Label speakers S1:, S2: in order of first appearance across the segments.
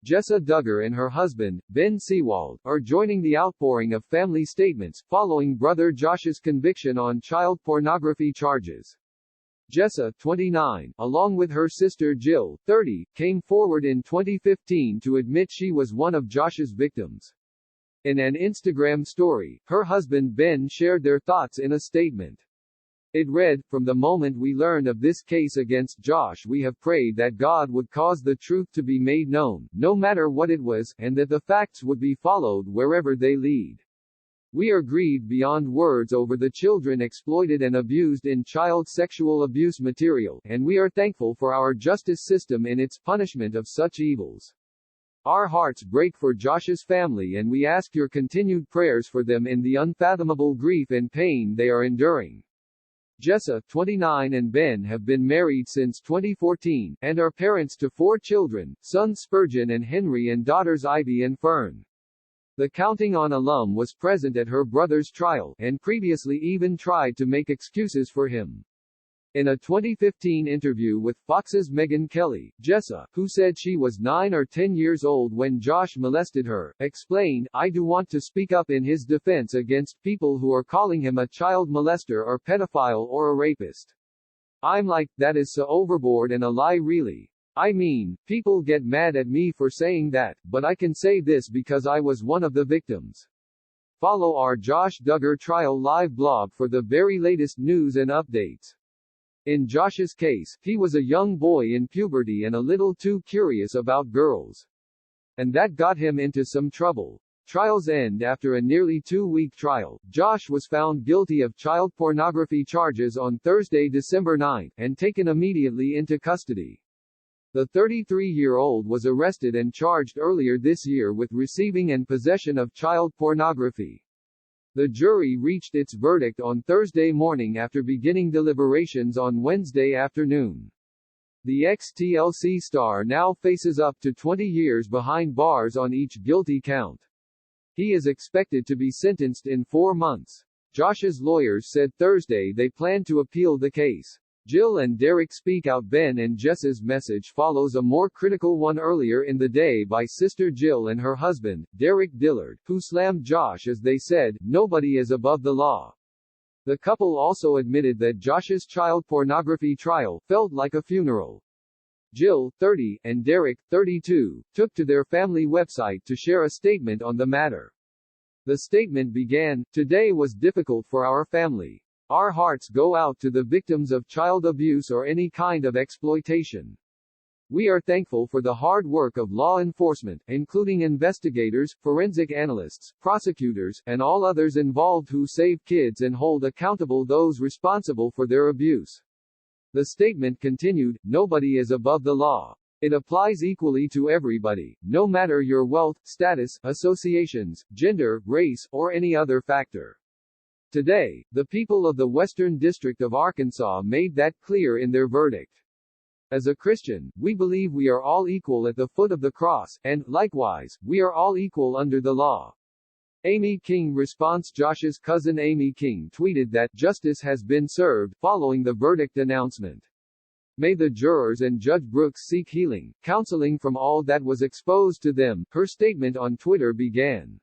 S1: Jessa Duggar and her husband, Ben Seawald, are joining the outpouring of family statements, following brother Josh's conviction on child pornography charges. Jessa, 29, along with her sister Jill, 30, came forward in 2015 to admit she was one of Josh's victims. In an Instagram story, her husband Ben shared their thoughts in a statement. It read, "From the moment we learned of this case against Josh, we have prayed that God would cause the truth to be made known, no matter what it was, and that the facts would be followed wherever they lead. We are grieved beyond words over the children exploited and abused in child sexual abuse material, and we are thankful for our justice system in its punishment of such evils. Our hearts break for Josh's family, and we ask your continued prayers for them in the unfathomable grief and pain they are enduring." Jessa, 29, and Ben have been married since 2014, and are parents to 4 children, sons Spurgeon and Henry and daughters Ivy and Fern. The Counting On alum was present at her brother's trial, and previously even tried to make excuses for him. In a 2015 interview with Fox's Megyn Kelly, Jessa, who said she was 9 or 10 years old when Josh molested her, explained, "I do want to speak up in his defense against people who are calling him a child molester or pedophile or a rapist. I'm like, that is so overboard and a lie really. I mean, people get mad at me for saying that, but I can say this because I was one of the victims." Follow our Josh Duggar Trial live blog for the very latest news and updates. In Josh's case, he was a young boy in puberty and a little too curious about girls. And that got him into some trouble. Trials end. After a nearly 2-week trial, Josh was found guilty of child pornography charges on Thursday, December 9, and taken immediately into custody. The 33-year-old was arrested and charged earlier this year with receiving and possession of child pornography. The jury reached its verdict on Thursday morning after beginning deliberations on Wednesday afternoon. The ex-TLC star now faces up to 20 years behind bars on each guilty count. He is expected to be sentenced in 4 months. Josh's lawyers said Thursday they plan to appeal the case. Jill and Derek speak out. Ben and Jessa's message follows a more critical one earlier in the day by sister Jill and her husband, Derek Dillard, who slammed Josh as they said, "Nobody is above the law." The couple also admitted that Josh's child pornography trial felt like a funeral. Jill, 30, and Derek, 32, took to their family website to share a statement on the matter. The statement began, "Today was difficult for our family. Our hearts go out to the victims of child abuse or any kind of exploitation. We are thankful for the hard work of law enforcement, including investigators, forensic analysts, prosecutors, and all others involved who save kids and hold accountable those responsible for their abuse." The statement continued, "Nobody is above the law. It applies equally to everybody, no matter your wealth, status, associations, gender, race, or any other factor." Today, the people of the Western District of Arkansas made that clear in their verdict. As a Christian, we believe we are all equal at the foot of the cross, and, likewise, we are all equal under the law. Amy King response. Josh's cousin Amy King tweeted that justice has been served following the verdict announcement. "May the jurors and Judge Brooks seek healing, counseling from all that was exposed to them," her statement on Twitter began.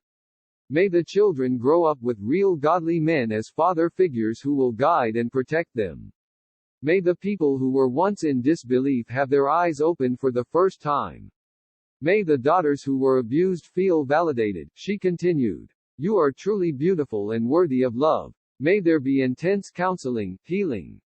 S1: "May the children grow up with real godly men as father figures who will guide and protect them. May the people who were once in disbelief have their eyes open for the first time. May the daughters who were abused feel validated," she continued. "You are truly beautiful and worthy of love. May there be intense counseling, healing,